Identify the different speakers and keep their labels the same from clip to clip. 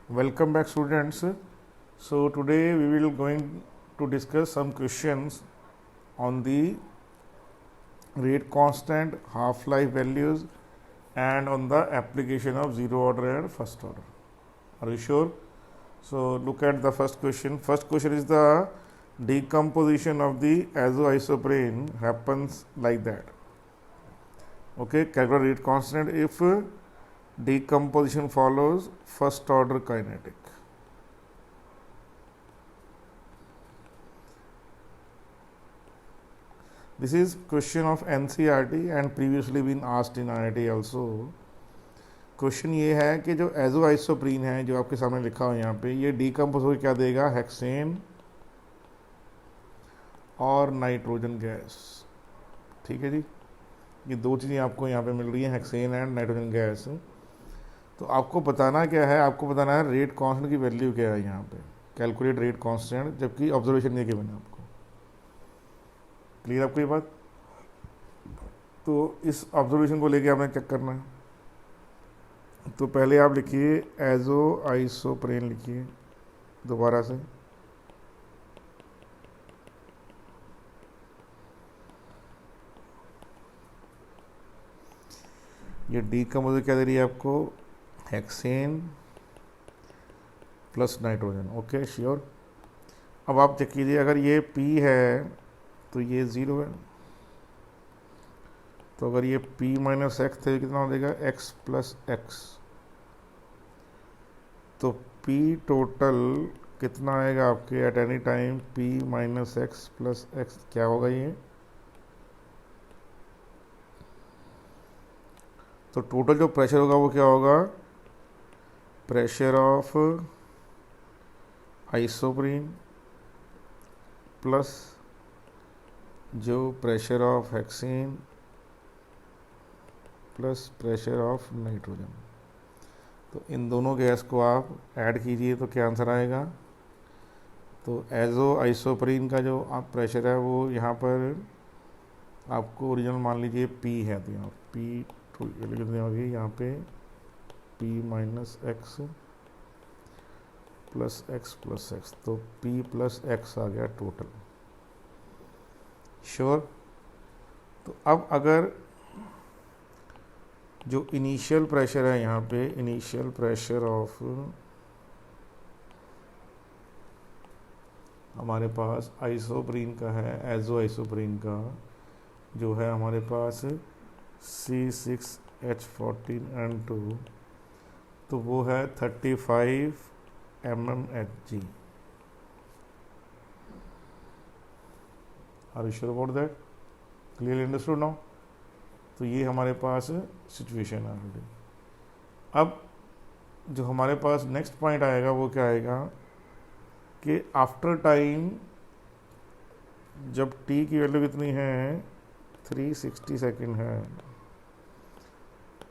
Speaker 1: Welcome back, students. So today we will going to discuss some questions on the rate constant, half-life values, and on the application of zero order and first order. Are you sure? So look at the first question. First question is the decomposition of the azoisoprene happens like that. Okay, calculate rate constant if decomposition follows first order kinetic. This is question of NCERT and previously been asked in IIT also. Question ये है कि जो एजोआइसोप्रीन है जो आपके सामने लिखा हुआ यहाँ पे, ये डीकम्पोज होकर क्या देगा, हेक्सेन और नाइट्रोजन गैस. ठीक है जी, ये दो चीज़ें आपको यहाँ पे मिल रही हैं, हेक्सेन एंड नाइट्रोजन गैस. तो आपको बताना क्या है, आपको बताना है रेट कांस्टेंट की वैल्यू क्या है यहाँ पे, कैलकुलेट रेट कांस्टेंट, जबकि ऑब्जर्वेशन ये गिवन है आपको. क्लियर आपको ये बात? तो इस ऑब्जर्वेशन को लेके आपने चेक करना है. तो पहले आप लिखिए एजो आइसोप्रेन, लिखिए दोबारा से. ये डीकम्पोज क्या दे रही है आपको, hexane plus nitrogen. Okay, sure. अब आप चेक कीजिए, अगर ये P है तो ये 0 है. तो अगर ये P माइनस एक्स थे कितना हो जाएगा, x प्लस एक्स. तो P टोटल कितना आएगा आपके at any time, P minus x plus x. क्या होगा ये? तो टोटल जो प्रेशर होगा वो क्या होगा, प्रेशर ऑफ आइसोप्रीन प्लस जो pressure of hexane plus pressure of nitrogen. तो इन दोनों गैस को आप ऐड कीजिए तो क्या आंसर आएगा. तो एजो आइसोप्रीन का जो आप प्रेशर है वो यहाँ पर आपको ओरिजिनल मान लीजिए P है, तो यहाँ P कितनी होगी यहाँ पे, P minus x plus x plus x. तो P प्लस एक्स आ गया टोटल. श्योर. तो अब अगर जो इनिशियल प्रेशर है यहाँ पे, इनिशियल प्रेशर ऑफ हमारे पास आइसोप्रीन का है, एजो आइसोप्रीन का जो है हमारे पास C6H14N2, तो वो है 35 mmHg. Are you sure about that? Clearly understood now? तो ये हमारे पास सिचुएशन है ऑलरेडी. अब जो हमारे पास नेक्स्ट पॉइंट आएगा वो क्या आएगा कि आफ्टर टाइम जब T की वैल्यू कितनी है, 360 सेकेंड है,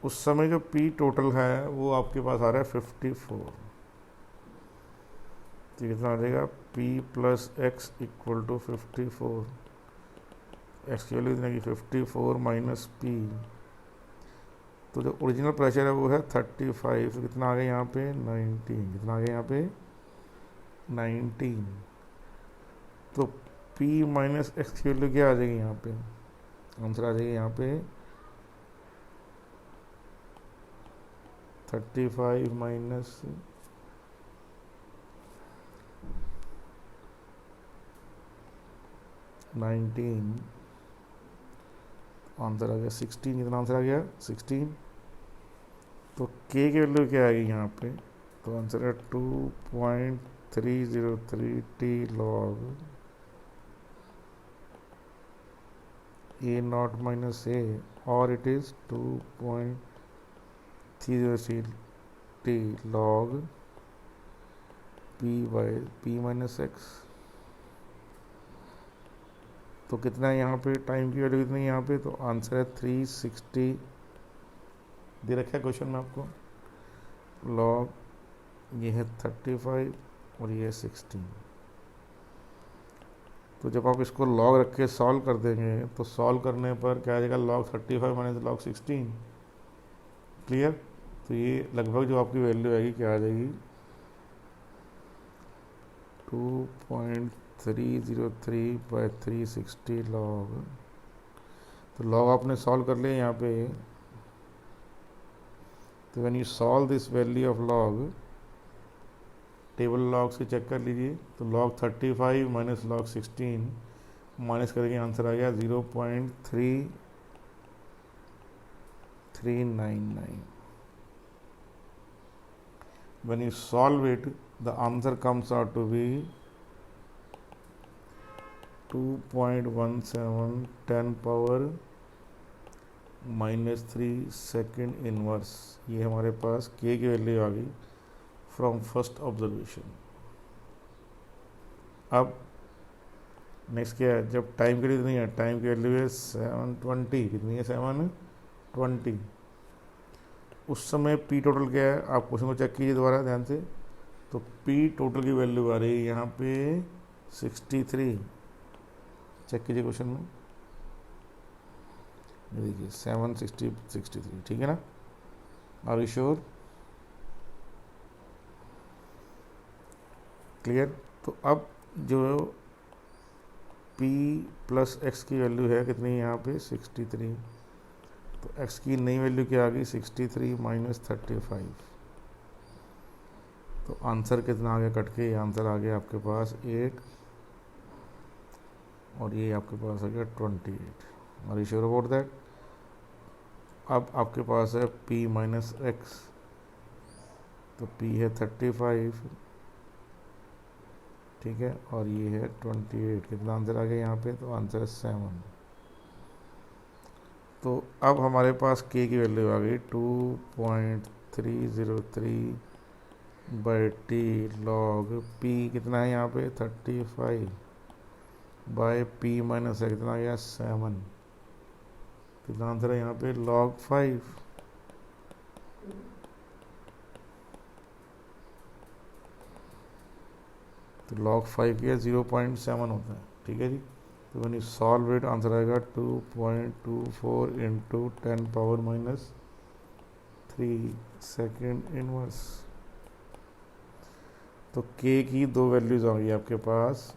Speaker 1: उस समय जो P टोटल है वो आपके पास आ रहा है 54. तो कितना आ जाएगा, P plus X equal to 54. X की वैल्यू कितनी, 54 माइनस P. तो जो ओरिजिनल प्रेशर है वो है 35. तो कितना आ गया यहाँ पे, 19. कितना आ गया यहाँ पे, 19. तो P माइनस एक्स की वैल्यू क्या आ जाएगी यहाँ पे, आंसर आ जाएगी यहाँ पे 35 माइनस 19, आंसर आ गया 16. कितना आंसर आ गया, 16. तो K की वैल्यू क्या आएगी यहाँ पे, तो आंसर है 2.303 T log A not minus A, और it is 2.303 T log P by P minus X. तो कितना है यहाँ पे, टाइम की वैल्यू कितनी है यहाँ पे, तो आंसर है 360 दे रखा है क्वेश्चन में आपको. लॉग ये है 35 और ये है 16. तो जब आप इसको लॉग रख के सॉल्व कर देंगे तो सॉल्व करने पर क्या आ जाएगा, लॉग 35 माइनस लॉग 16. क्लियर. तो ये लगभग जो आपकी वैल्यू आएगी क्या आ जाएगी, 2.303/360 log। तो log आपने सॉल्व कर लिया यहाँ पे। तो when you solve this value of log, table log से चेक कर लीजिए। तो log 35 माइनस log 16 माइनस करके आंसर आ गया 0.3399। When you solve it, the answer comes out to be 2.17 10 power -3 second inverse. ये हमारे पास k की वैल्यू आ गई फ्रॉम फर्स्ट ऑब्जर्वेशन। अब नेक्स्ट क्या है, जब टाइम की वैल्यू नहीं है, टाइम की वैल्यू है 720, कितनी है 720, उस समय पी टोटल क्या है, आप क्वेश्चन को चेक कीजिए दोबारा ध्यान से। तो पी टोटल की वैल्यू आ रही है यहाँ पे 63। चेक कीजिए क्वेश्चन में, देखिए 763, ठीक है ना। Are you sure? क्लियर? तो अब जो p प्लस एक्स की वैल्यू है कितनी है यहाँ पे 63, तो x की नई वैल्यू क्या आ गई 63 माइनस 35। तो आंसर कितना आ गया कट के, आंसर आ गया आपके पास 8 और ये आपके पास आ गया 28। Are you sure about that? अब आपके पास है p माइनस एक्स, तो p है 35, ठीक है, और ये है 28। कितना आंसर आ गया यहाँ पे, तो आंसर है 7। तो अब हमारे पास k की वैल्यू आ गई 2.303/t log p कितना है यहाँ पे 35 बाय p माइनस है कितना आ गया 7। कितना आंसर है यहाँ पे log 5। तो log 5 की 0.7 होता है, ठीक है जी। तो when you solve it answer आएगा 2.24 इंटू 10 पावर -3 सेकेंड इनवर्स। तो k की दो वैल्यूज आ गई आपके पास,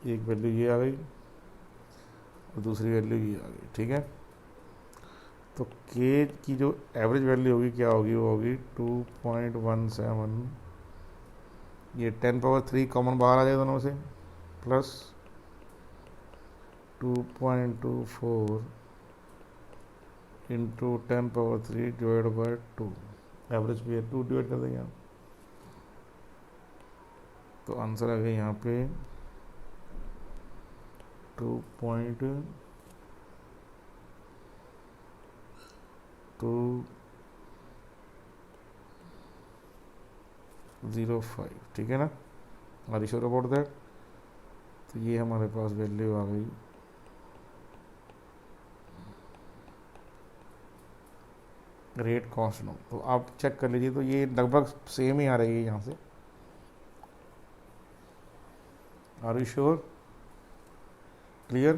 Speaker 1: एक वैल्यू ये आ गई और दूसरी वैल्यू ये आ गई, ठीक है। तो k की जो एवरेज वैल्यू होगी क्या होगी, वो होगी 2.17, ये 10 पावर 3 कॉमन बाहर आ जाएगा दोनों से, plus 2.24 into 10 power 3 divide by 2, average भी है 2 डिवाइड कर देंगे आप। तो आंसर आ गया यहाँ पे 2.205, ठीक है ना। Are you sure about that? तो ये हमारे पास वैल्यू आ गई रेट कॉस्ट नो। तो आप चेक कर लीजिए, तो ये लगभग सेम ही आ रही है यहाँ से। Are you sure? क्लियर?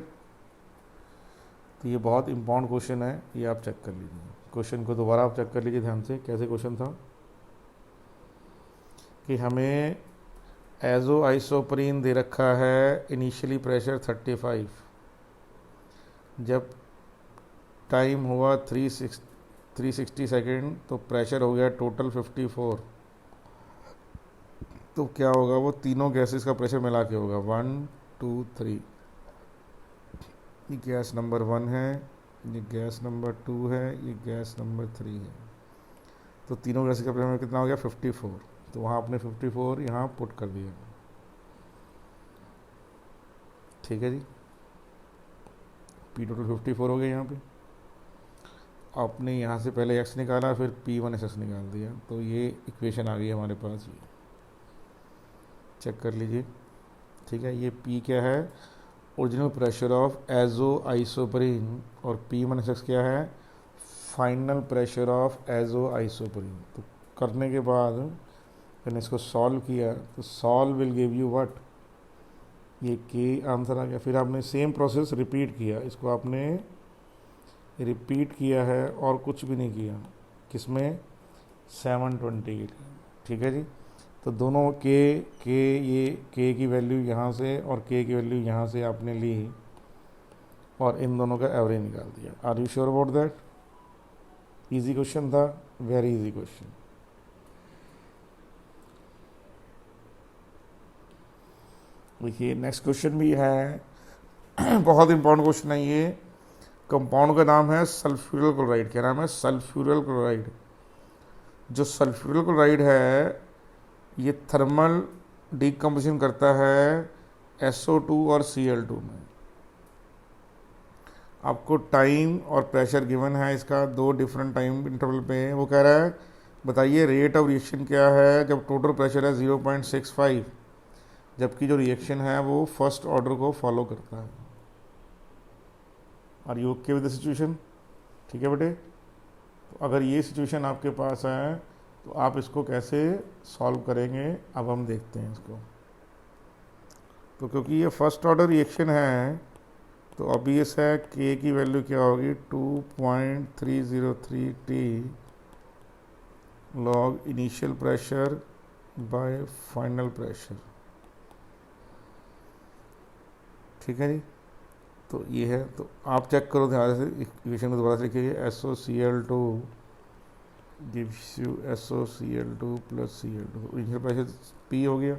Speaker 1: तो ये बहुत इम्पोर्टेंट क्वेश्चन है, ये आप चेक कर लीजिए। क्वेश्चन को दोबारा आप चेक कर लीजिए ध्यान से। कैसे क्वेश्चन था कि हमें एजो आइसोप्रीन दे रखा है, इनिशियली प्रेशर 35, जब टाइम हुआ 360 सेकेंड तो प्रेशर हो गया टोटल 54। तो क्या होगा, वो तीनों गैसेस का प्रेशर मिला के होगा 1 2 3। ये गैस नंबर 1 है, ये गैस नंबर 2 है, ये गैस नंबर 3 है। तो तीनों गैसेस का प्रेशर कितना हो गया 54। तो वहाँ आपने 54 यहाँ पुट कर दिया, ठीक है जी। पी टोटल 54 हो गया यहाँ पे। आपने यहाँ से पहले x निकाला, फिर P1SS निकाल दिया, तो ये इक्वेशन आ गई हमारे पास। ये चेक कर लीजिए, ठीक है। ये P क्या है, original pressure of azo isoprene, और P1SS क्या है, final pressure of azo isoprene. तो करने के बाद मैंने इसको सॉल्व किया, तो solve will give you what, ये K आंसर आ गया। फिर आपने सेम प्रोसेस रिपीट किया, इसको आपने रिपीट किया है और कुछ भी नहीं किया, किसमें 728, ठीक है जी। तो दोनों के ये के की वैल्यू यहाँ से और के की वैल्यू यहाँ से आपने ली और इन दोनों का एवरेज निकाल दिया। Are you sure about that? Easy question था, वेरी इजी क्वेश्चन। देखिए नेक्स्ट क्वेश्चन भी है बहुत इंपॉर्टेंट क्वेश्चन है ये। कंपाउंड का नाम है सल्फ्यूरल क्लोराइड। क्या नाम है? सल्फ्यूरल क्लोराइड। जो सल्फ्यूरल क्लोराइड है ये थर्मल डिकम्पोजिशन करता है SO2 और Cl2 में। आपको टाइम और प्रेशर गिवन है इसका, दो डिफरेंट टाइम इंटरवल पे। वो कह रहा है बताइए रेट ऑफ रिएक्शन क्या है जब टोटल प्रेशर है 0.65, जबकि जो रिएक्शन है वो फर्स्ट ऑर्डर को फॉलो करता है। Are you okay with the situation? ठीक है बेटे। तो अगर ये सिचुएशन आपके पास है तो आप इसको कैसे सॉल्व करेंगे, अब हम देखते हैं इसको। तो क्योंकि ये फर्स्ट ऑर्डर रिएक्शन है तो ऑब्वियस है के की वैल्यू क्या होगी 2.303 T log initial pressure by final pressure. ठीक है जी। तो ये है, तो आप चेक करो ध्यान से, इक्वेशन को दोबारा से लिखिए। SOCl2 gives you SOCl2 plus Cl2। Initial pressure P हो गया।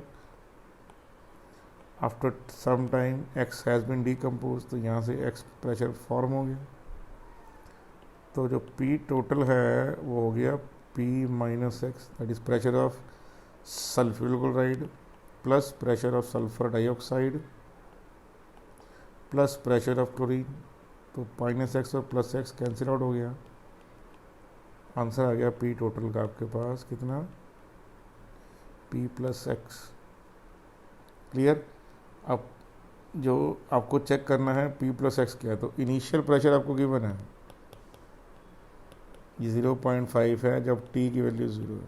Speaker 1: After some time X has been decompose, तो यहाँ से X प्रेशर फॉर्म हो गया। तो जो P टोटल है वो हो गया P minus X, that is pressure of sulphuryl chloride plus pressure of sulphur dioxide plus pressure of chlorine. तो माइनस X और प्लस X कैंसिल आउट हो गया। आंसर आ गया P टोटल का आपके पास कितना, P प्लस X। क्लियर? अब जो आपको चेक करना है P प्लस X क्या है, तो इनिशियल प्रेशर आपको गिवन है ये 0.5 है जब T की वैल्यू 0 है।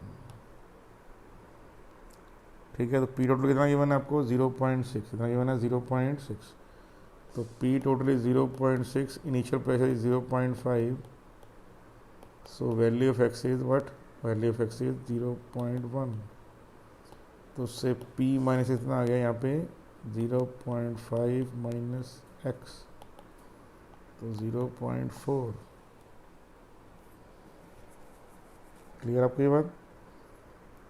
Speaker 1: ठीक है, तो P टोटल कितना गिवन है आपको 0.6, कितना गिवन है 0.6। तो P total is 0.6, initial pressure is 0.5, so value of X is what, value of X is 0.1। तो उससे P माइनस इतना आ गया यहाँ पे 0.5 माइनस X, तो 0.4। क्लियर आपको ये बात?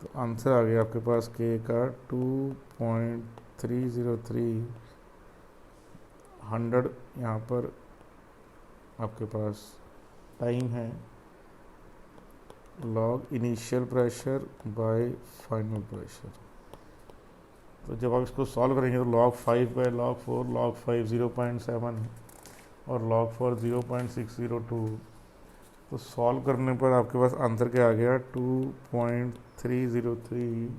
Speaker 1: तो आंसर आ गया आपके पास K का 2.303 100। यहाँ पर आपके पास टाइम है log initial pressure by final pressure. तो जब आप इसको सॉल्व करेंगे तो log 5 बाय log 4, log 5 0.7 और log 4 0.602। तो सॉल्व करने पर आपके पास आंसर क्या आ गया 2.303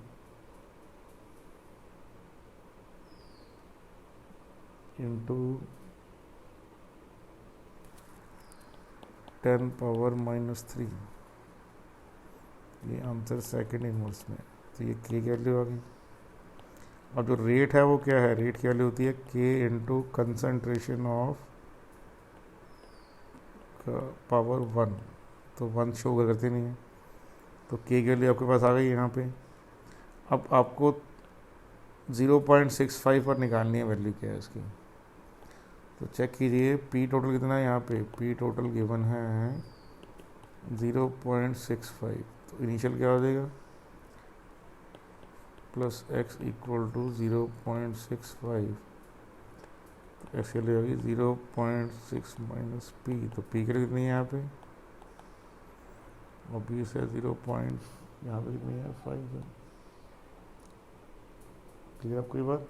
Speaker 1: इंटू 10 पावर माइनस 3। ये आंसर सेकेंड इनवर्स में। तो ये के वैल्यू आ गई। और जो रेट है वो क्या है, रेट की वैल्यू होती है K into concentration of power 1। तो 1 शो करते नहीं है, तो के की वैल्यू आपके पास आ गई यहाँ पे। अब आपको 0.65 पर निकालनी है वैल्यू क्या है इसकी। तो चेक कीजिए P टोटल कितना है यहाँ पे, P टोटल गिवन है 0.65। तो इनिशियल क्या हो जाएगा प्लस X इक्वल टू 0.65। तो X के लिए होगी 0.6 माइनस P। तो P के लिए कितनी है यहाँ पे, और B से 0. यहाँ पे कितनी है 5 है। क्लियर आपको ये बात?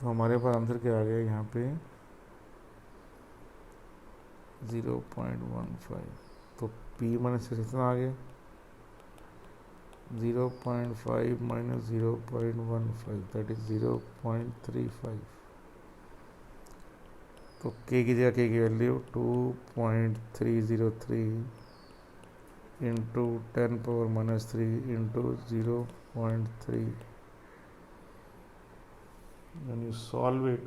Speaker 1: तो हमारे पास आंसर क्या आ गया यहाँ पे 0.15। तो P माइनस कितना आ गया 0.5 माइनस 0.15, दैट इज 0.35। तो K की जगह K की value 2.303 into 10 power minus 3 into 0.3। when you solve it,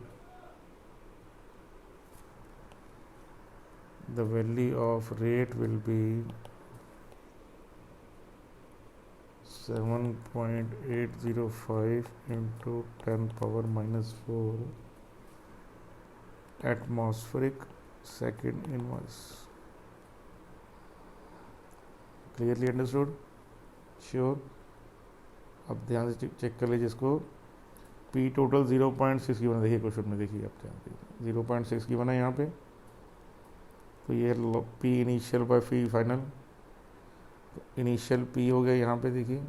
Speaker 1: the value of rate will be 7.805 into 10⁻⁻4 atmospheric second inverse. Clearly understood? Sure. अब ध्यान से चेक कर लीजिए इसको. पी टोटल 0.6 की बना, देखिए क्वेश्चन में, देखिए आप ध्यान दीजिए 0.6 की बना यहाँ पे. तो ये P initial by P final. Initial P हो गया यहाँ पे, देखिए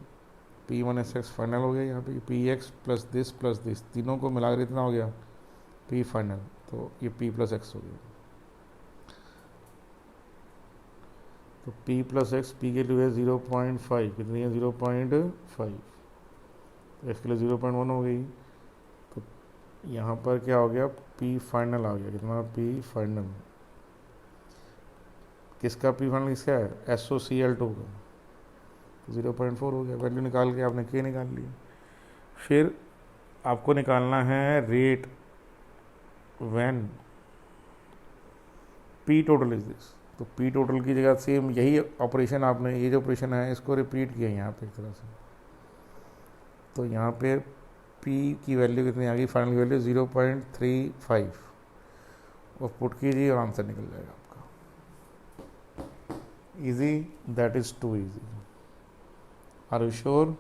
Speaker 1: P1SX फाइनल हो गया यहाँ पे. पी एक्स प्लस दिस तीनों को मिलाकर इतना हो गया पी फाइनल. तो ये पी प्लस एक्स हो गया. तो पी प्लस एक्स, पी के लिए 0.5, कितनी है 0.5, तो एक्स के लिए 0.1 हो गई. तो यहाँ पर क्या हो गया, पी फाइनल आ गया. कितना पी फाइनल, किसका पी फाइनल किसका है, SOCl2 का. 0.4 हो गया. वैल्यू निकाल के आपने के निकाल लिया. फिर आपको निकालना है rate when P total is this. तो पी टोटल की जगह सेम यही ऑपरेशन आपने, ये जो ऑपरेशन है इसको रिपीट किया यहाँ पे एक तरह से. तो यहाँ पे पी की वैल्यू कितनी आ गई, फाइनल की वैल्यू 0.35, और पुट कीजिए और आंसर निकल जाएगा आपका. Easy, that is too easy. Are you sure?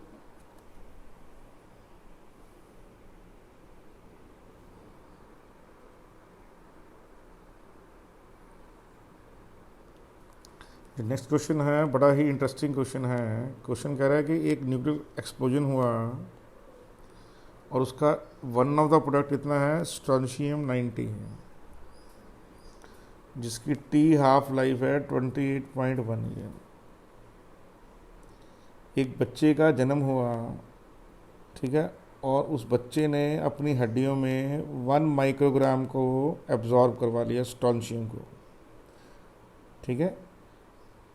Speaker 1: Next question है, बड़ा ही इंटरेस्टिंग क्वेश्चन है. क्वेश्चन कह रहा है कि एक न्यूक्लियर एक्सप्लोजन हुआ और उसका वन ऑफ द प्रोडक्ट कितना है, स्ट्रोंशियम 90 है, जिसकी टी हाफ लाइफ है 28.1 ईयर. एक बच्चे का जन्म हुआ, ठीक है, और उस बच्चे ने अपनी हड्डियों में 1 माइक्रोग्राम को एब्जॉर्ब करवा लिया, स्ट्रोंशियम को. ठीक है,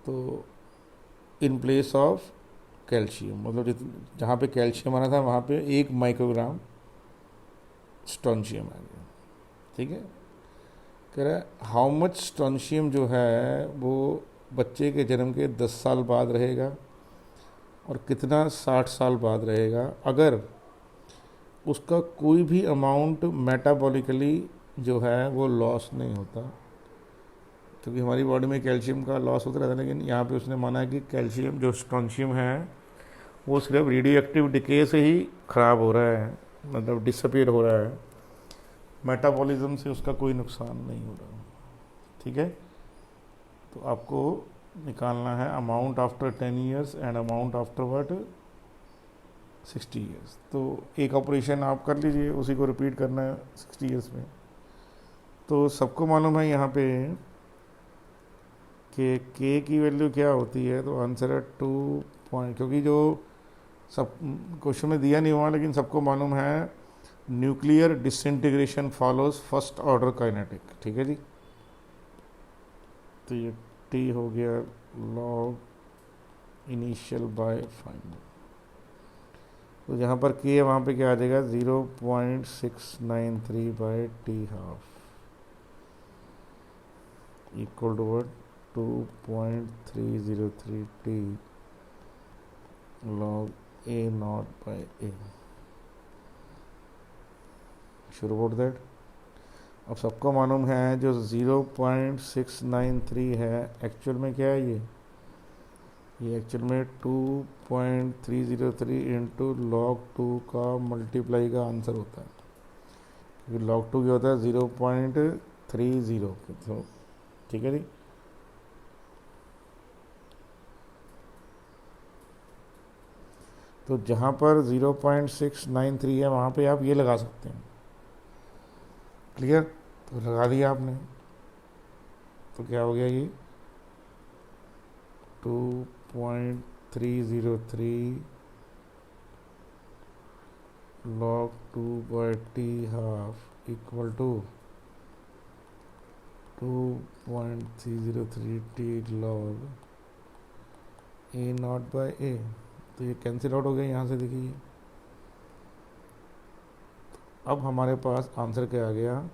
Speaker 1: तो इन प्लेस ऑफ कैल्शियम, मतलब जहाँ पे कैल्शियम आना था वहाँ पे 1 माइक्रोग्राम स्ट्रोंशियम आ गया. ठीक है, कह रहा है हाउ मच स्ट्रोंशियम जो है वो बच्चे के जन्म के 10 साल बाद रहेगा और कितना 60 साल बाद रहेगा, अगर उसका कोई भी अमाउंट मेटाबॉलिकली जो है वो लॉस नहीं होता. क्योंकि हमारी बॉडी में कैल्शियम का लॉस होता रहता है, लेकिन यहाँ पे उसने माना है कि कैल्शियम जो स्ट्रोंशियम है वो सिर्फ रेडियो एक्टिव डिके से ही ख़राब हो रहा है, मतलब डिसअपीयर हो रहा है, मेटाबॉलिज्म से उसका कोई नुकसान नहीं हो रहा. ठीक है, तो आपको निकालना है amount after 10 years and amount after what 60 years. तो एक ऑपरेशन आप कर लीजिए, उसी को रिपीट करना है 60 ईयर्स में. तो सबको मालूम है यहाँ पे कि के की वैल्यू क्या होती है. तो आंसर है 2 पॉइंट, क्योंकि जो सब क्वेश्चन में दिया नहीं हुआ, लेकिन सबको मालूम है nuclear disintegration follows first order kinetic. ठीक है जी, तो ये टी हो गया लॉग इनिशियल बाय फाइनल. तो जहाँ पर के है वहाँ पे क्या आ जाएगा, 0.693 by T half equal to what 2.303 T log A naught by A. Sure about that? अब सबको मालूम है जो 0.693 है एक्चुअल में क्या है, ये एक्चुअल में 2.303 इंटू log 2 का मल्टीप्लाई का आंसर होता है. क्योंकि log 2 क्या होता है 0.30. तो ठीक है जी. तो जहाँ पर 0.693 है वहाँ पे आप ये लगा सकते हैं. क्लियर? तो लगा दिया आपने, तो क्या हो गया ये 2.303 log 2 by t half equal to 2.303 t log A naught by A. तो ये कैंसिल आउट हो गया यहाँ से, देखिए. अब हमारे पास आंसर क्या आ गया,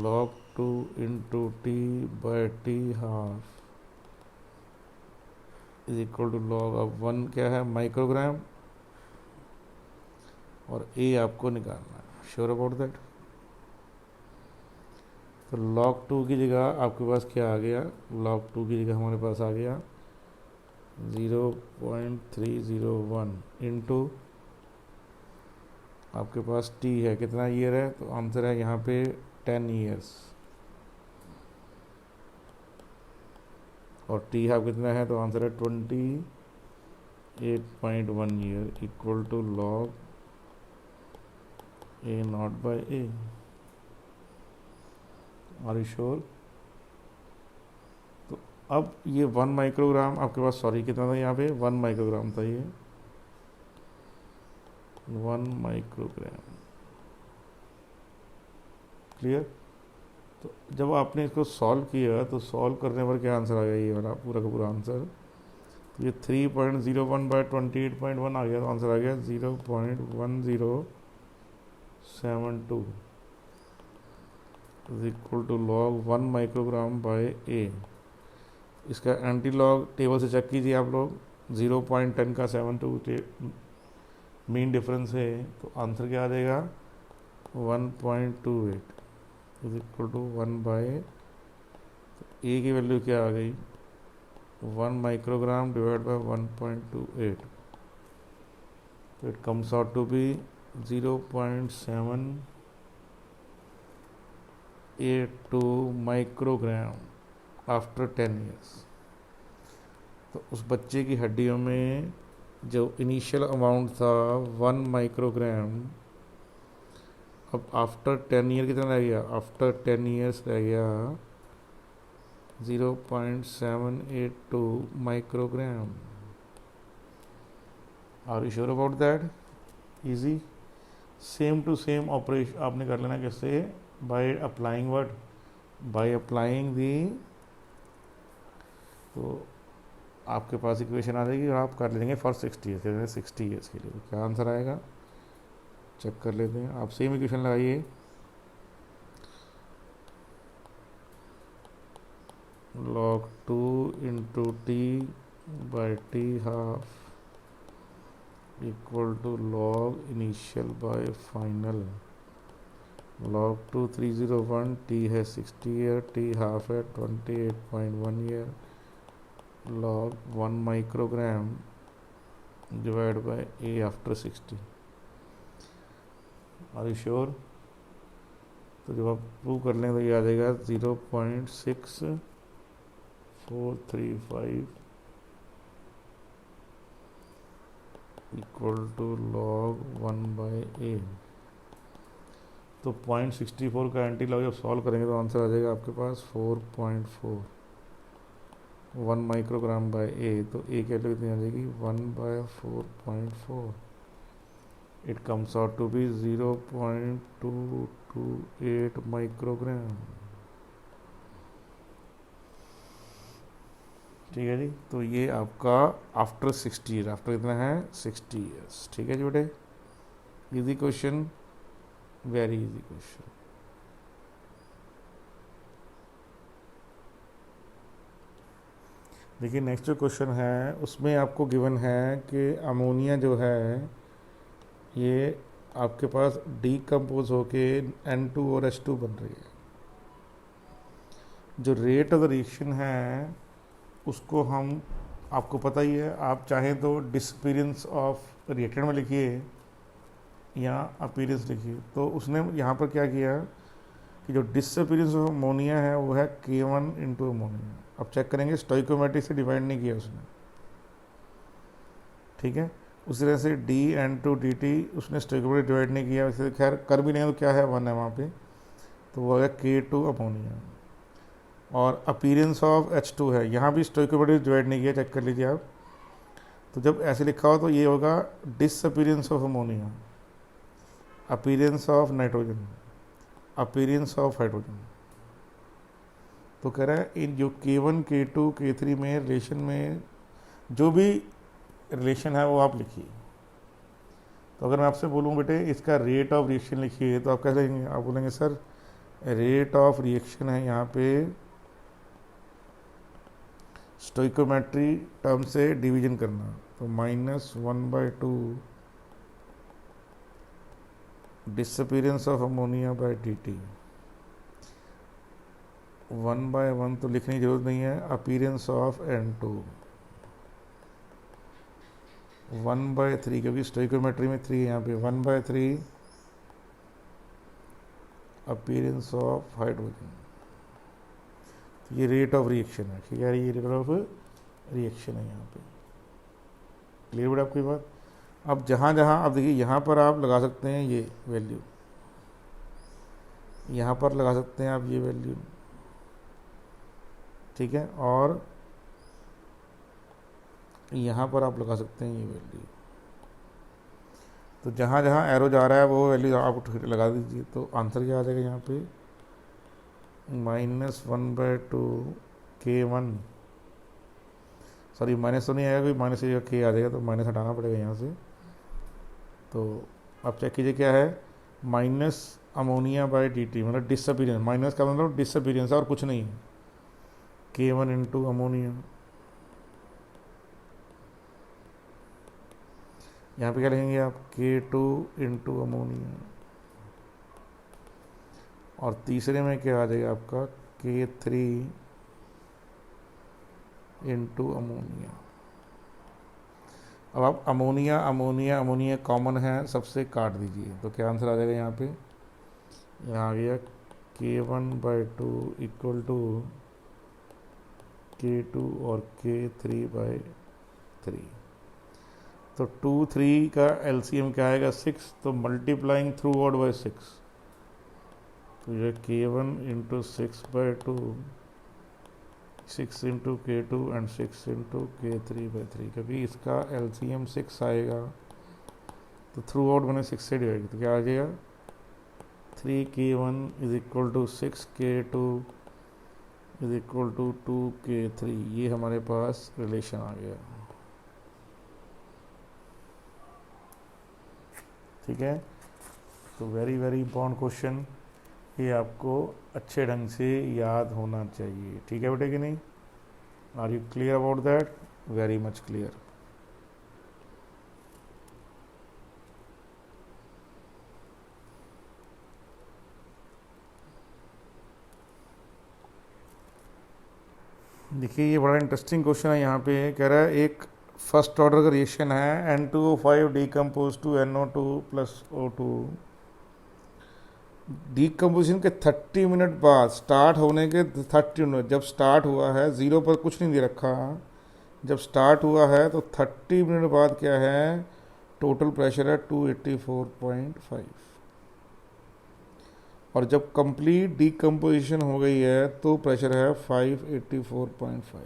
Speaker 1: log 2 into T by T half is equal to log of 1 क्या है माइक्रोग्राम, और ए आपको निकालना है। Sure about that? तो log 2 की जगह आपके पास क्या आ गया, log 2 की जगह हमारे पास आ गया 0.301 इंटू आपके पास t है, कितना ईयर है, तो आंसर है यहाँ पे 10 ईयर्स, और t हाफ कितना है, तो आंसर है 28.1 year equal to log a naught by a। Are you sure? तो अब ये 1 माइक्रोग्राम आपके पास, सॉरी कितना था यहाँ पे, 1 माइक्रोग्राम था ये, 1 माइक्रोग्राम। क्लियर? तो जब आपने इसको सॉल्व किया तो सॉल्व करने पर क्या आंसर आ गया, ये वाला पूरा का पूरा आंसर, तो ये 3.01 बाय 28.1 आ गया, तो आंसर आ गया 0.1072 is equal to log 1 microgram by A. इसका एंटी लॉग टेबल से चेक कीजिए आप लोग, 0.10 का 72 मीन डिफरेंस है, तो आंसर क्या आ जाएगा 1.28 इज इक्वल टू 1 बाय, ए की वैल्यू क्या आ गई 1 माइक्रोग्राम डिवाइड बाय 1.28, तो it comes out to be 0.782 microgram after 10 years. तो उस बच्चे की हड्डियों में जो इनिशियल अमाउंट था 1 माइक्रोग्राम, अब आफ्टर 10 ईयर कितना रह गया, आफ्टर 10 ईयर्स रह गया 0.782 microgram. Are you sure about that? Easy, same to same operation आपने कर लेना, कैसे, by applying what, by applying the, तो आपके पास इक्वेशन आ जाएगी और आप कर लेंगे फॉर 60 ईयर्स, 60 ईयर्स के लिए क्या आंसर आएगा चेक कर लेते हैं। आप सेम इक्वेशन लगाइए, log 2 into T by T half equal to log initial by final, log 2 301, T है 60 ईयर, टी हाफ है 28.1 year, log 1 microgram divide by A after 60। Are you sure? तो जब आप प्रूव कर लें तो ये आ जाएगा 0.6435 इक्वल टू log 1 बाय ए। तो 0.64 का एंटी लॉग जब सॉल्व करेंगे तो आंसर आ जाएगा आपके पास 4.4, 1 माइक्रोग्राम बाय ए, तो ए की वैल्यू कितनी आ जाएगी 1 by 4.4, it comes out to be 0.228 microgram. ठीक है जी, तो ये आपका आफ्टर 60 ईयर, आफ्टर कितना है 60 ईयर्स। ठीक है जी बेटे, easy question, very easy question. देखिए नेक्स्ट जो क्वेश्चन है उसमें आपको गिवन है कि अमोनिया जो है ये आपके पास डीकम्पोज होके N2 और H2 बन रही है। जो रेट ऑफ द रिएक्शन है उसको हम, आपको पता ही है, आप चाहें तो डिसअपीयरेंस ऑफ रिएक्टेंट में लिखिए या अपीयरेंस लिखिए। तो उसने यहाँ पर क्या किया कि जो डिसअपीयरेंस ऑफ अमोनिया है वो है K1 इंटू अमोनिया। अब चेक करेंगे, स्टोइकोमेट्रिक से डिवाइड नहीं किया उसने, ठीक है। उसी तरह से dN2 dt उसने स्टोइकोमेट्रिक डिवाइड नहीं किया, वैसे खैर कर भी नहीं तो क्या है 1 है वहाँ पे, तो वो है K2 अमोनिया। और अपीयरेंस ऑफ H2 है, यहाँ भी स्टोइकोमेट्रिक डिवाइड नहीं किया, चेक कर लीजिए आप। तो जब ऐसे लिखा हो तो ये होगा disappearance of ammonia, appearance of nitrogen, appearance of hydrogen. तो कह रहा है इन जो K1 K2 K3 में रिलेशन में जो भी रिलेशन है वो आप लिखिए। तो अगर मैं आपसे बोलूँ बेटे इसका रेट ऑफ रिएक्शन लिखिए, तो आप कैसे लिखेंगे, आप बोलेंगे सर रेट ऑफ रिएक्शन है यहाँ पे स्टोइकोमेट्री टर्म से डिवीजन करना, तो -1/2 disappearance of ammonia bye dt, 1/1 तो लिखने की जरूरत नहीं है, अपीरेंस ऑफ N2, 1/3 क्योंकि स्टोइकोमेट्री में 3 है यहाँ पे, 1/3 अपीरेंस ऑफ हाइड्रोजन। ये रेट ऑफ रिएक्शन है, ठीक है, ये रेट ऑफ रिएक्शन है यहाँ पे। क्लियर बेटा आपकी बात। अब जहाँ जहाँ अब देखिए यहाँ पर आप लगा सकते हैं ये वैल्यू, यहाँ पर लगा सकते हैं आप ये वैल्यू, ठीक है, और यहाँ पर आप लगा सकते हैं ये वैल्यू। तो जहाँ जहाँ एरो जा रहा है वो वैल्यू आप लगा दीजिए। तो आंसर क्या आ जाएगा यहाँ पे, -1/2 K1, सॉरी माइनस तो नहीं आएगा, कोई माइनस के आ जाएगा, तो माइनस हटाना पड़ेगा यहाँ से। तो आप चेक कीजिए क्या है, माइनस अमोनिया बाय dt, मतलब डिसअपीरेंस, माइनस का मतलब डिसअपीरेंस और कुछ नहीं है, K1 इंटू अमोनिया। यहाँ पे क्या लिखेंगे आप, K2 इंटू अमोनिया, और तीसरे में क्या आ जाएगा आपका, K3 इंटू अमोनिया। अब आप अमोनिया अमोनिया अमोनिया कॉमन है, सबसे काट दीजिए, तो क्या आंसर आ जाएगा यहाँ पे, यहाँ आ गया K1/2 इक्वल टू K2 और K3/3। तो 2 3 का LCM क्या आएगा, 6, तो मल्टीप्लाइंग थ्रू आउट बाय 6, तो ये K1 into 6/2, 6 into K2 and 6 into K3/3, क्योंकि इसका LCM 6 आएगा, तो थ्रू आउट मैंने 6 से डिवाइड, तो क्या आ जाएगा, 3K1 is equal to 6K2 is equal to 2K3। ये हमारे पास रिलेशन आ गया, ठीक है। तो वेरी वेरी इंपॉर्टेंट क्वेश्चन, ये आपको अच्छे ढंग से याद होना चाहिए, ठीक है बेटे कि नहीं। Are you clear about that, very much clear. देखिए ये बड़ा इंटरेस्टिंग क्वेश्चन है, यहाँ पे कह रहा है एक फर्स्ट ऑर्डर का रिएक्शन है, N2O5 decompose to NO2 plus O2, decomposition के 30 मिनट बाद, स्टार्ट होने के 30 मिनट, जब स्टार्ट हुआ है, ज़ीरो पर कुछ नहीं दे रखा, जब स्टार्ट हुआ है तो 30 मिनट बाद क्या है, टोटल प्रेशर है 284.5, और जब कंप्लीट डिकम्पोजिशन हो गई है तो प्रेशर है 584.5।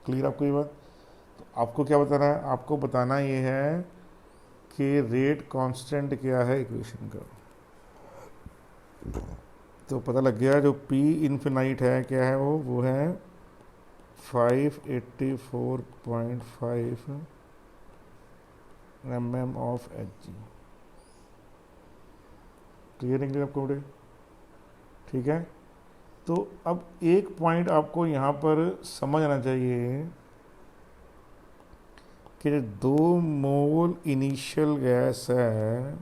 Speaker 1: क्लियर आपको ये बात। तो आपको क्या बताना है, आपको बताना ये है कि रेट कांस्टेंट क्या है इक्वेशन का। तो पता लग गया, जो P इन्फिनाइट है क्या है, वो है 584.5 mm ऑफ Hg। क्लियर निकले आपको बेटे, ठीक है। तो अब एक पॉइंट आपको यहाँ पर समझ आना चाहिए कि 2 मोल इनिशियल गैस है,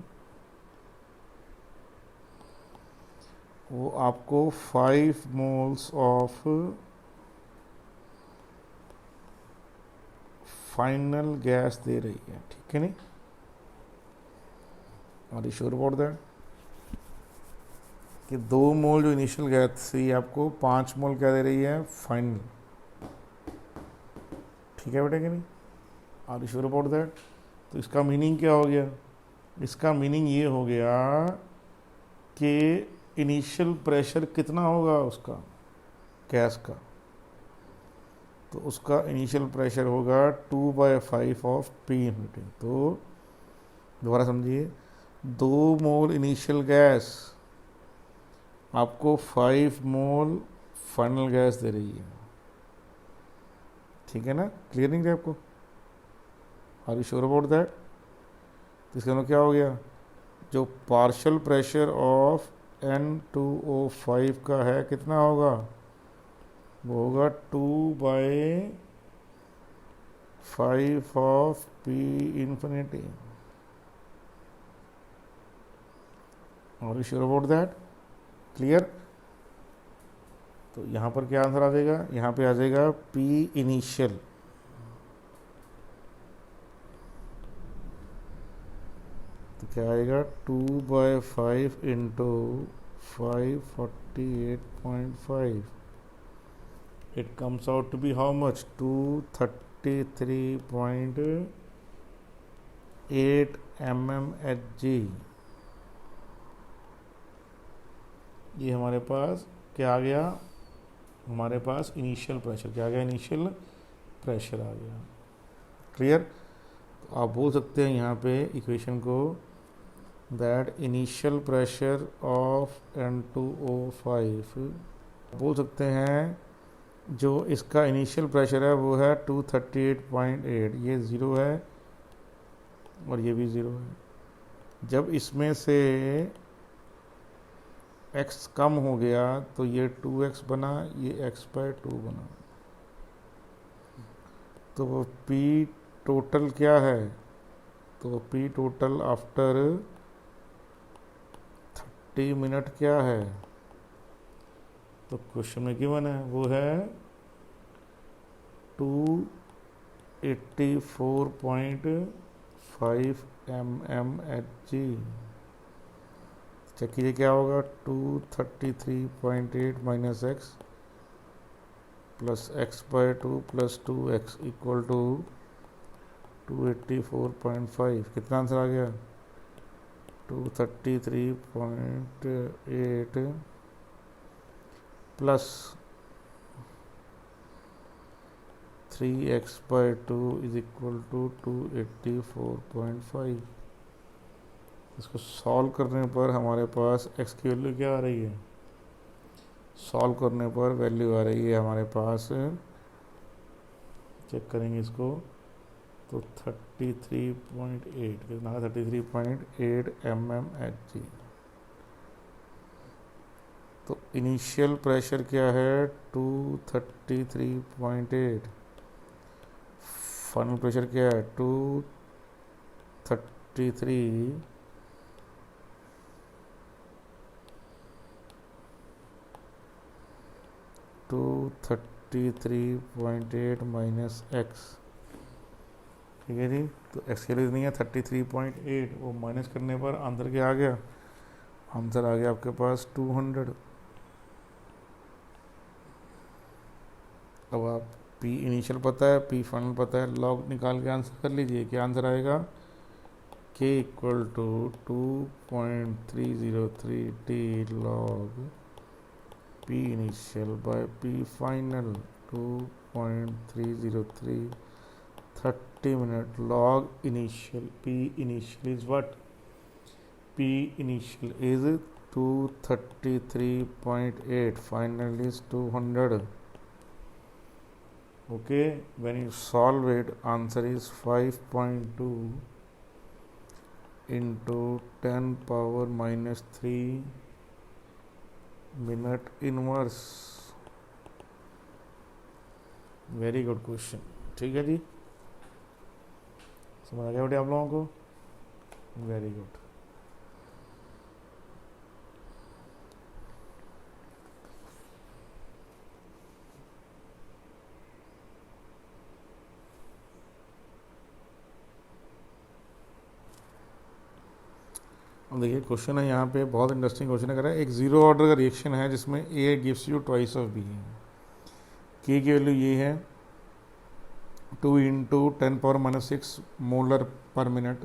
Speaker 1: वो आपको 5 मोल्स ऑफ फाइनल गैस दे रही है, ठीक है नहीं। Are you sure about that, कि 2 मोल जो इनिशियल गैस थी आपको 5 मोल क्या दे रही है, फाइनल, ठीक है बेटा कि नहीं। Are you sure about that. तो इसका मीनिंग क्या हो गया, इसका मीनिंग ये हो गया कि इनिशियल प्रेशर कितना होगा उसका, गैस का, तो उसका इनिशियल प्रेशर होगा 2/5 ऑफ P इन्फिनिटी। तो दोबारा समझिए, 2 मोल इनिशियल गैस आपको 5 मोल फाइनल गैस दे रही है, ठीक है ना। क्लियर नहीं है आपको, are you sure about that. तो इसका मतलब क्या हो गया, जो पार्शियल प्रेशर ऑफ N2O5 का है कितना होगा, वो होगा 2/5 of P infinity. Are you sure about that? Clear? तो यहाँ पर क्या आंसर आ जाएगा? यहाँ पे आ जाएगा P इनिशियल, तो क्या आएगा 2/5 into 548.5. It comes out to be how much? 233.8 mmHg. ये हमारे पास क्या आ गया? हमारे पास इनिशियल प्रेशर क्या आ गया? इनिशियल प्रेशर आ गया. क्लियर? तो आप बोल सकते हैं यहाँ पे इक्वेशन को that initial pressure of N2O5, बोल सकते हैं जो इसका इनिशियल प्रेशर है वो है 238.8. ये ज़ीरो है और ये भी ज़ीरो है. जब इसमें से x कम हो गया तो ये 2x बना, ये x/2 बना. तो वो P टोटल क्या है? तो P टोटल आफ्टर 30 मिनट क्या है? तो क्वेश्चन में गिवन है वो है 284.5 mmHg. चेक कीजिए क्या होगा. 233.8 minus x plus x/2 plus 2x equal to 284.5. कितना आंसर आ गया? 233.8 plus 3x/2 is equal to 284.5. इसको सॉल्व करने पर हमारे पास x की वैल्यू क्या आ रही है? सॉल्व करने पर वैल्यू आ रही है हमारे पास, चेक करेंगे इसको, तो 33.8 कितना? 33.8 mmHg. तो इनिशियल प्रेशर क्या है? 233.8. फाइनल प्रेशर क्या है? 233.8 माइनस एक्स. ठीक है जी. तो एक्स की वैल्यू नहीं है 33.8, वो माइनस करने पर आंसर क्या आ गया? आंसर आ गया आपके पास 200. अब आप P इनिशियल पता है, P फाइनल पता है, लॉग निकाल के आंसर कर लीजिए. क्या आंसर आएगा? K equal to 2.303 T log P initial by P final 2.303 30 minute log initial. P initial is what? P initial is 233.8. Final is 200. Okay, when you solve it, answer is 5.2 into 10 power minus 3 minute inverse. Very good question. ठीक है जी. समझ आ गया बेटे आप लोगों को? Very good. अब देखिए क्वेश्चन है यहाँ पे, बहुत इंटरेस्टिंग क्वेश्चन है. एक जीरो ऑर्डर का रिएक्शन है जिसमें A gives you twice of B. K की वैल्यू ये है 2 इंटू 10 पावर माइनस 6 मोलर पर मिनट.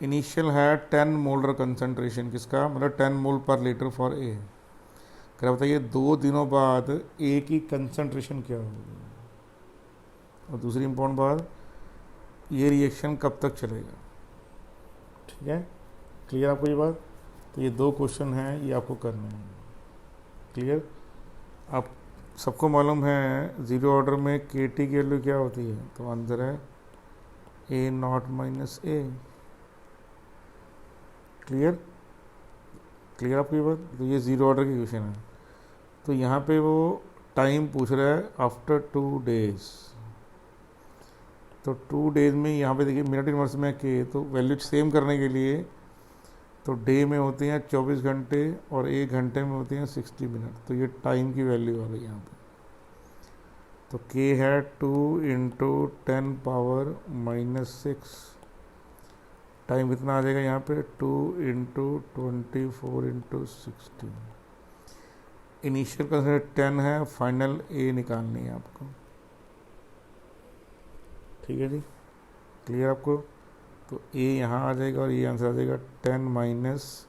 Speaker 1: इनिशियल है 10 मोलर कंसंट्रेशन. किसका? मतलब 10 मोल पर लीटर फॉर A. क्या बताइए 2 दिनों बाद A की कंसंट्रेशन क्या होगी? और दूसरी इंपॉर्टेंट बात, ये रिएक्शन कब तक चलेगा? ठीक है, क्लियर आपको ये बात? तो ये दो क्वेश्चन हैं, ये आपको करने हैं. क्लियर? आप सबको मालूम है जीरो ऑर्डर में KT की वैल्यू क्या होती है? तो आंसर है A0 minus A. Clear? Clear आपको ये बात? तो ये जीरो ऑर्डर की क्वेश्चन है. तो यहाँ पे वो टाइम पूछ रहा है आफ्टर 2 days। तो 2 days में यहाँ पे देखिए मिनट इनवर्स में के, तो वैल्यू सेम करने के लिए तो डे में होती हैं 24 घंटे और 1 घंटे में होती हैं 60 मिनट। तो ये टाइम की वैल्यू आ गई यहाँ पे। तो के है 2 × 10⁻⁻6। टाइम कितना आ जाएगा यहाँ पे 2 × 24 × 60। इनिशियल का 10 है, फाइनल ए निकालनी है आपको। ठीक है जी, क्लियर आपको। तो ए यहाँ आ जाएगा और ये आंसर आ जाएगा 10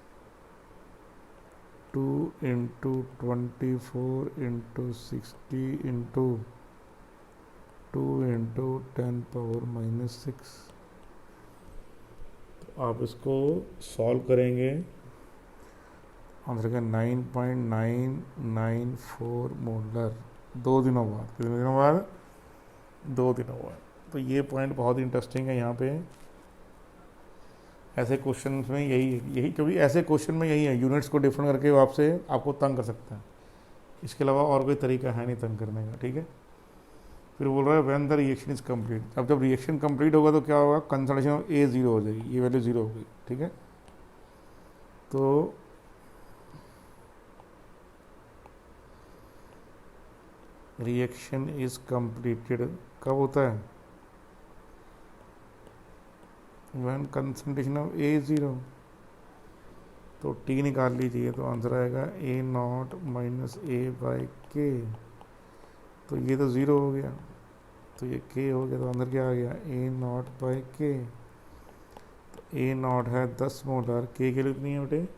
Speaker 1: - 2 × 24 × 60 × 2 × 10⁻⁻6। तो आप इसको सॉल्व करेंगे, आंसर का 9.994 मोलर। 2 दिनों बाद, कितने दिनों बाद? 2 दिनों बाद। तो ये पॉइंट बहुत इंटरेस्टिंग है यहाँ पे। ऐसे क्वेश्चन में यही क्योंकि ऐसे क्वेश्चन में यही है, यूनिट्स को डिफरेंट करके वो आपको तंग कर सकता है। इसके अलावा और कोई तरीका है नहीं तंग करने का। ठीक है, फिर बोल रहा है when the reaction is complete. अब जब रिएक्शन कंप्लीट होगा तो क्या होगा? कंसंट्रेशन ऑफ ए 0 हो जाएगी, ये वैल्यू 0 होगी। ठीक है, तो रिएक्शन इज कंप्लीटेड कब होता है? व्हेन कंसंट्रेशन ऑफ ए 0। तो टी निकाल लीजिए, तो आंसर आएगा A0 - A/K। तो ये तो 0 हो गया, तो ये K हो गया, तो अंदर क्या आ गया? A0/K। तो A0 है 10 मोलर, K के लिए कितनी है बेटे?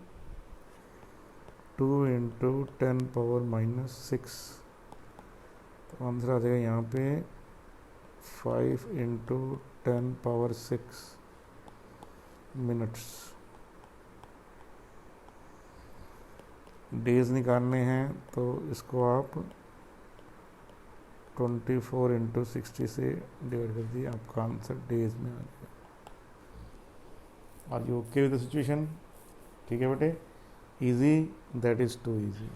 Speaker 1: 2 × 10⁻⁻6। तो आंसर आ जाएगा यहाँ पे 5 × 10⁻6 मिनट्स। डेज निकालने हैं तो इसको आप 24 × 60 से डिवाइड कर दिए, आपका आंसर डेज में आ गया। Are you okay with the situation? ठीक है बेटे, easy, that is too easy.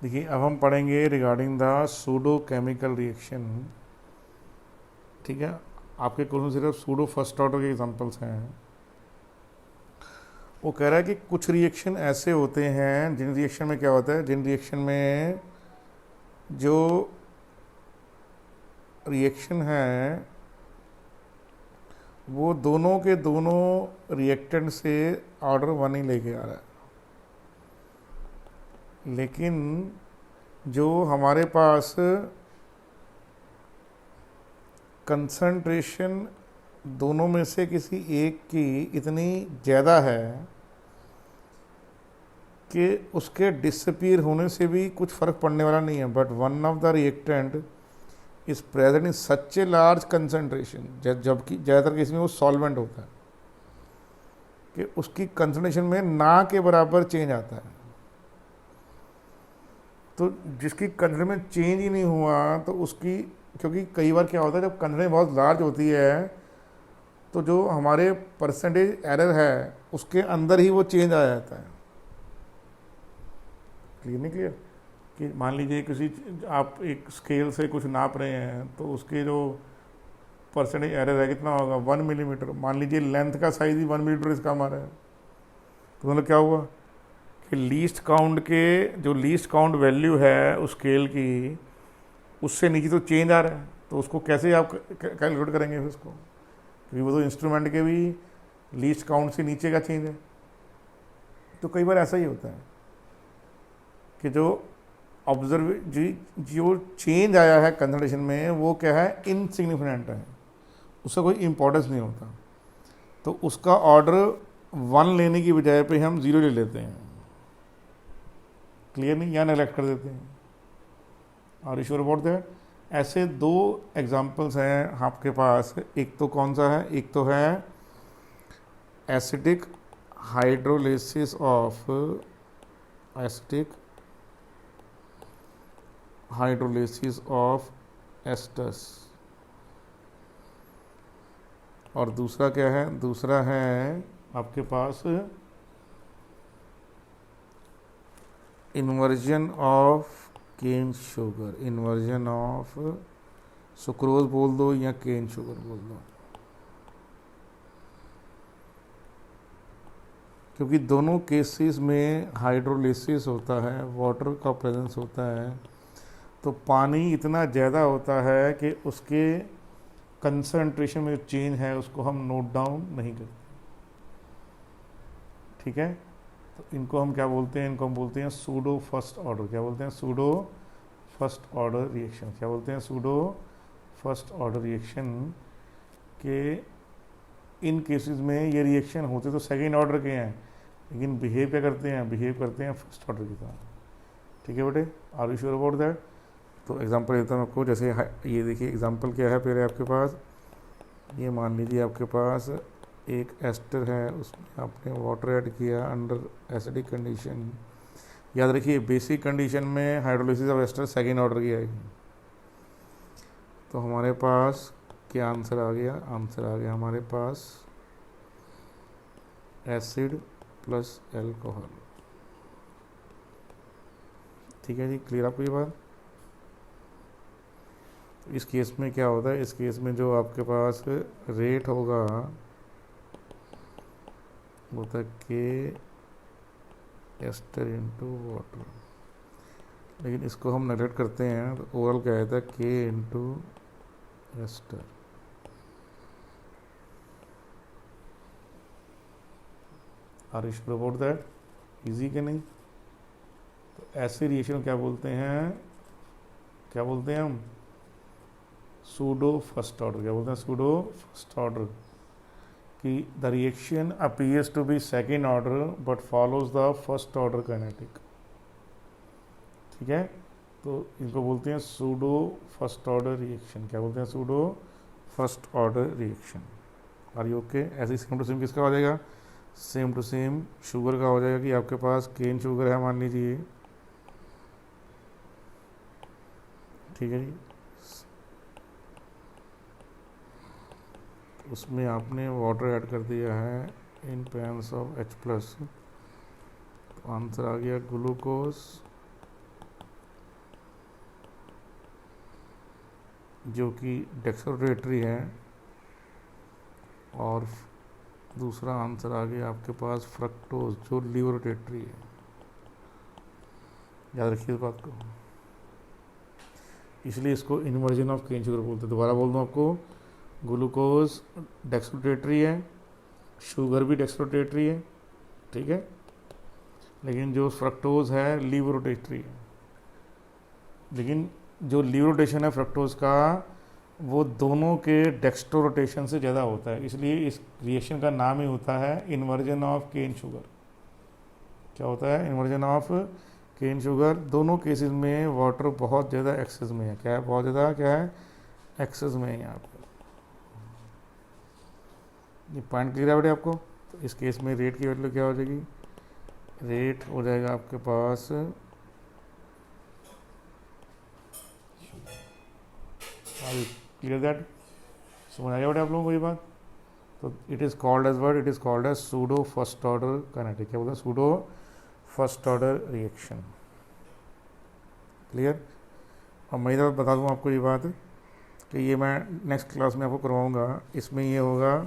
Speaker 1: देखिए अब हम पढ़ेंगे regarding the pseudo chemical reaction. ठीक है, आपके क्वेश्चन सिर्फ सूडो फर्स्ट ऑर्डर के एग्जांपल्स हैं। वो कह रहा है कि कुछ रिएक्शन ऐसे होते हैं जिन रिएक्शन में क्या होता है, जिन रिएक्शन में जो रिएक्शन है वो दोनों के दोनों रिएक्टेंट से ऑर्डर 1 ही लेके आ रहा है, लेकिन जो हमारे पास कंसंट्रेशन दोनों में से किसी एक की इतनी ज़्यादा है कि उसके डिसअपीयर होने से भी कुछ फ़र्क पड़ने वाला नहीं है, but one of the reactant is present in such a large concentration, जबकि ज़्यादातर केस में वो सॉल्वेंट होता है, कि उसकी कंसंट्रेशन में ना के बराबर चेंज आता है। तो जिसकी कंसंट्रेशन में चेंज ही नहीं हुआ तो उसकी, क्योंकि कई बार क्या होता है जब कंसंट्रेशन बहुत लार्ज होती है तो जो हमारे परसेंटेज एरर है उसके अंदर ही वो चेंज आ जाता है। क्लियर नहीं क्लियर? कि मान लीजिए किसी आप एक स्केल से कुछ नाप रहे हैं तो उसके जो परसेंटेज एरर है कितना होगा? 1 मिलीमीटर। मान लीजिए लेंथ का साइज ही 1 मिलीमीटर इसका हमारा है, तो मतलब क्या हुआ कि लीस्ट काउंट वैल्यू है उस स्केल की, उससे नीचे तो चेंज आ रहा है, तो उसको कैसे आप कैलकुलेट करेंगे फिर उसको? क्योंकि वो तो इंस्ट्रूमेंट के भी लीस्ट काउंट से नीचे का चेंज है। तो कई बार ऐसा ही होता है कि जो जो चेंज आया है कंसंट्रेशन में वो क्या है? इनसिग्निफिकेंट है, उसका कोई इम्पोर्टेंस नहीं होता, तो उसका ऑर्डर 1 लेने की बजाय पे हम 0 ले लेते हैं। क्लियर नहीं? या नेग्लेक्ट कर देते हैं। और यू श्योर अबाउट दैट? ऐसे 2 एग्जांपल्स हैं आपके पास। एक तो कौन सा है? एक तो है एसिडिक हाइड्रोलिसिस ऑफ एस्टस, और दूसरा क्या है, दूसरा है आपके पास inversion of cane sugar, inversion of sucrose बोल दो या केन शुगर बोल दो, क्योंकि दोनों केसेस में हाइड्रोलिसिस होता है, वाटर का प्रेजेंस होता है, तो पानी इतना ज़्यादा होता है कि उसके कंसंट्रेशन में जो चेंज है उसको हम नोट डाउन नहीं करते। ठीक है, तो इनको हम क्या बोलते हैं, इनको हम बोलते हैं सूडो फर्स्ट ऑर्डर। क्या बोलते हैं? Pseudo first order reaction. क्या बोलते हैं? सूडो फर्स्ट ऑर्डर रिएक्शन के इन केसेस में ये रिएक्शन होते तो सेकेंड ऑर्डर के हैं, लेकिन बिहेव क्या करते हैं? बिहेव करते हैं फर्स्ट ऑर्डर की तरह। ठीक है बेटे, are you sure about that? तो एग्जांपल देता हूँ आपको, जैसे ये देखिए एग्जांपल क्या है पहले आपके पास, ये मान लीजिए आपके पास एक एस्टर है, उसमें आपने वाटर ऐड किया अंडर एसिडिक कंडीशन। याद रखिए बेसिक कंडीशन में hydrolysis of ester second order की आएगी। तो हमारे पास क्या आंसर आ गया? आंसर आ गया हमारे पास एसिड प्लस एल्कोहल। ठीक है जी, क्लियर आपको ये बात? तो इस केस में क्या होता है, इस केस में जो आपके पास रेट होगा वो था के एस्टर इंटू वाटर, लेकिन इसको हम नेगलेक्ट करते हैं तो ओवरऑल क्या रहता है? K into ester. Are you sure about that? Easy के नहीं? तो ऐसे रिएक्शन क्या बोलते हैं? क्या बोलते हैं हम? Pseudo first order. क्या बोलते हैं? सूडो फर्स्ट ऑर्डर, कि the reaction appears to be second order but follows the first order kinetic. ठीक है, तो इनको बोलते हैं सूडो फर्स्ट ऑर्डर रिएक्शन। क्या बोलते हैं? Pseudo first order reaction. Are you okay? ऐसे सेम टू सेम किसका हो जाएगा? सेम टू सेम शुगर का हो जाएगा, कि आपके पास केन शुगर है मान लीजिए। ठीक है जी, उसमें आपने वाटर ऐड कर दिया है इन पैंस ऑफ H प्लस, तो आंसर आ गया ग्लूकोज, जो कि डेक्सोरेटरी है, और दूसरा आंसर आ गया आपके पास फ्रक्टोज, जो लिवरोटेटरी है। याद रखिए इस बात को, इसलिए इसको इन्वर्जन ऑफ केन शुगर बोलते हैं। दोबारा बोल दूँ आपको, ग्लूकोज डेक्सोरेटरी है, शुगर भी डेक्सोरेटरी है, ठीक है, लेकिन जो फ्रक्टोज है लीवरोटेटरी है। लेकिन जो लीवरोटेशन है फ्रक्टोज का, वो दोनों के डेक्स्ट्रो रोटेशन से ज़्यादा होता है, इसलिए इस रिएक्शन का नाम ही होता है इन्वर्जन ऑफ केन शुगर। क्या होता है? Inversion of cane sugar. दोनों केसेस में वाटर बहुत ज़्यादा एक्सेस में है। क्या है? बहुत ज़्यादा क्या है? एक्सेस में है यहाँ पर। ये पॉइंट क्लियर है बेटे आपको? तो इस केस में रेट की वैल्यू क्या हो जाएगी? रेट हो जाएगा आपके पास क्लियर दैट? समझ आ गया बेटे आप लोगों को ये बात? तो it is called as word, it is called as pseudo first order kinetic. क्या बोलते हैं? Pseudo first order reaction. Clear? और मैं इधर बता दूँ आपको ये बात कि ये मैं नेक्स्ट क्लास में आपको करवाऊँगा। इसमें ये होगा,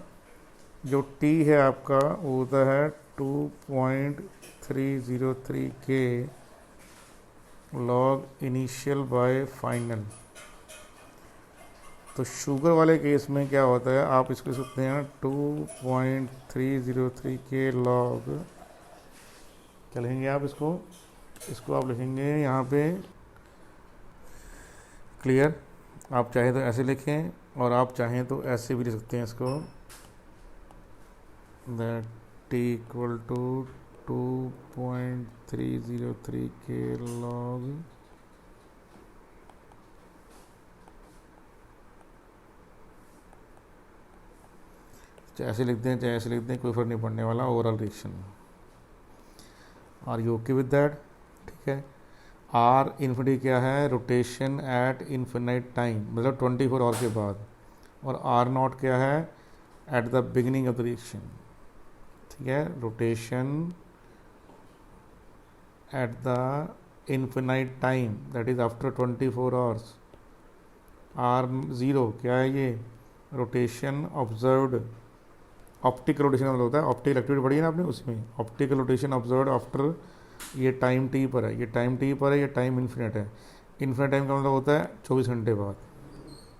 Speaker 1: जो T है आपका वो होता है 2.303 के लॉग इनिशियल बाय फाइनल। तो शुगर वाले केस में क्या होता है, आप इसको लिख सकते हैं 2.303 के लॉग, क्या लिखेंगे आप इसको? इसको आप लिखेंगे यहाँ पे, क्लियर? आप चाहे तो ऐसे लिखें और आप चाहें तो ऐसे भी लिख सकते हैं इसको, that T equal to 2.303 के log चाहे ऐसे लिखते हैं चाहे ऐसे लिखते हैं, कोई फर्क नहीं पड़ने वाला overall reaction. Are you okay with that? ठीक है। आर इन्फिनिटी क्या है? रोटेशन एट इन्फिनाइट टाइम, मतलब 24 आवर के बाद। और आर नॉट क्या है? At the beginning of the reaction, ठीक है, rotation at the infinite time that is after 24 hours, R0 क्या है ये, रोटेशन ऑब्जर्व्ड, ऑप्टिकल रोटेशन मतलब होता है, ऑप्टिकल एक्टिविटी पढ़ी है ना आपने, उसमें ऑप्टिकल रोटेशन ऑब्जर्व्ड आफ्टर, ये टाइम टी पर है, ये टाइम टी पर है, ये टाइम इन्फिनिट है। इन्फिनिट टाइम का मतलब होता है 24 घंटे बाद।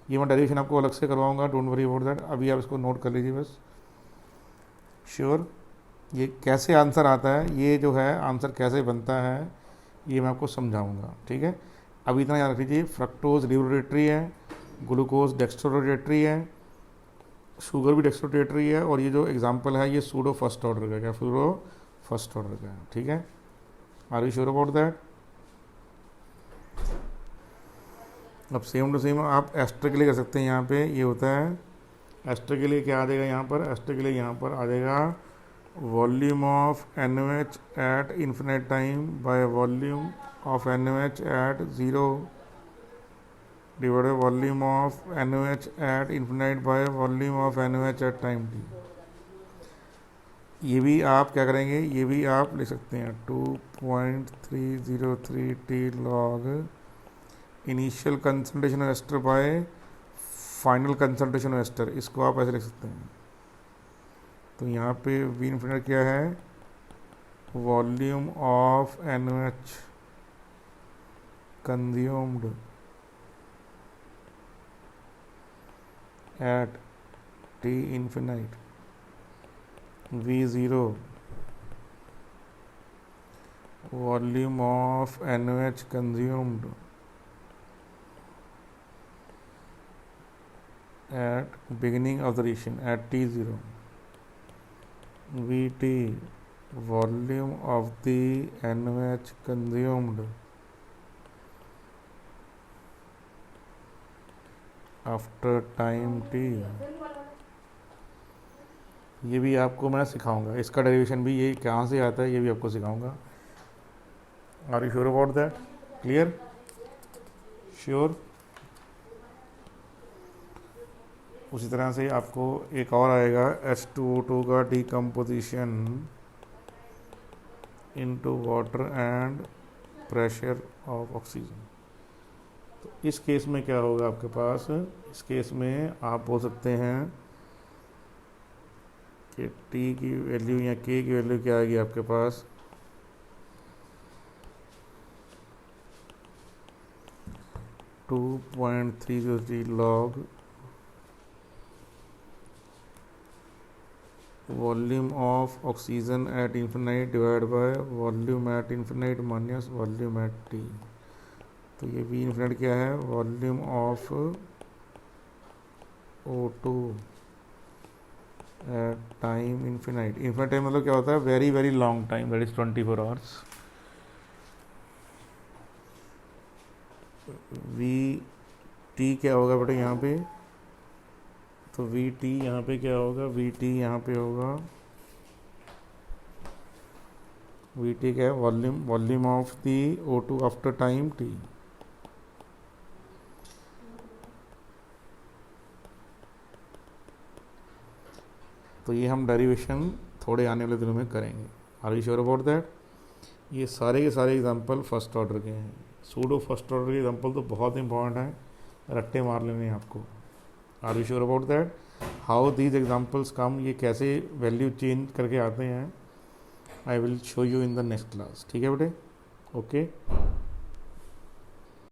Speaker 1: ये मैं डेरिवेशन आपको अलग से करवाऊंगा, डोंट वरी अबाउट दैट, अभी आप इसको नोट कर लीजिए बस। श्योर, ये कैसे आंसर आता है, ये जो है आंसर कैसे बनता है, ये मैं आपको समझाऊंगा, ठीक है। अभी इतना याद रख लीजिए, फ्रक्टोज रिवोरेटरी है, ग्लूकोज डेक्स्ट्रोरेटरी है, शुगर भी डेक्स्ट्रोरेटरी है, और ये जो एग्जांपल है ये सूडो फर्स्ट ऑर्डर का, क्या सूडो फर्स्ट ऑर्डर का है, ठीक है। Are you sure about that? अब सेम टू सेम आप एस्टर के लिए कर सकते हैं, यहाँ पे ये होता है एस्टर के लिए क्या आ जाएगा, यहाँ पर एस्टर के लिए यहाँ पर आ जाएगा volume of NaOH at infinite time by volume of NaOH at 0 divided volume of NaOH at infinite by volume of NaOH at time t। ये भी आप क्या करेंगे, ये भी आप लिख सकते हैं 2.303 t log initial concentration of ester by final concentration of ester, इसको आप ऐसे लिख सकते हैं। तो यहाँ पे वी इन्फिनिट क्या है, volume of NaOH consumed at t infinite, V0 volume of NaOH consumed at beginning of the reaction at T0, Vt volume of the NaOH consumed after time t। ये भी आपको मैं सिखाऊंगा, इसका डेरिवेशन भी ये कहाँ से आता है ये भी आपको सिखाऊंगा। Are you sure about that? Clear? Sure. उसी तरह से आपको एक और आएगा H2O2 का decomposition into water and pressure of oxygen. तो इस केस में क्या होगा आपके पास, इस केस में आप बोल सकते हैं कि T की वैल्यू या K की वैल्यू क्या आएगी आपके पास, 2.303 log volume of oxygen at infinite divide by volume at infinite minus volume at T. तो ये वी इन्फिनाइट क्या है, volume of O2 at time infinite. Infinite time मतलब क्या होता है, very very long time, that is 24 hours. V T क्या होगा बेटा यहाँ पे, तो वी टी यहाँ पे क्या होगा, वी टी यहाँ पे होगा, वी टी क्या है, volume of the O2 after time T. तो ये हम डेरिवेशन थोड़े आने वाले दिनों में करेंगे। Are you sure about that? ये सारे के सारे एग्जांपल फर्स्ट ऑर्डर के हैं। सूडो फर्स्ट ऑर्डर के एग्जांपल तो बहुत इंपॉर्टेंट है, रट्टे मार लेने हैं आपको। Are you sure about that? How these examples come, ये कैसे वैल्यू चेंज करके आते हैं, I will show you in the next class. ठीक है बेटे, ओके।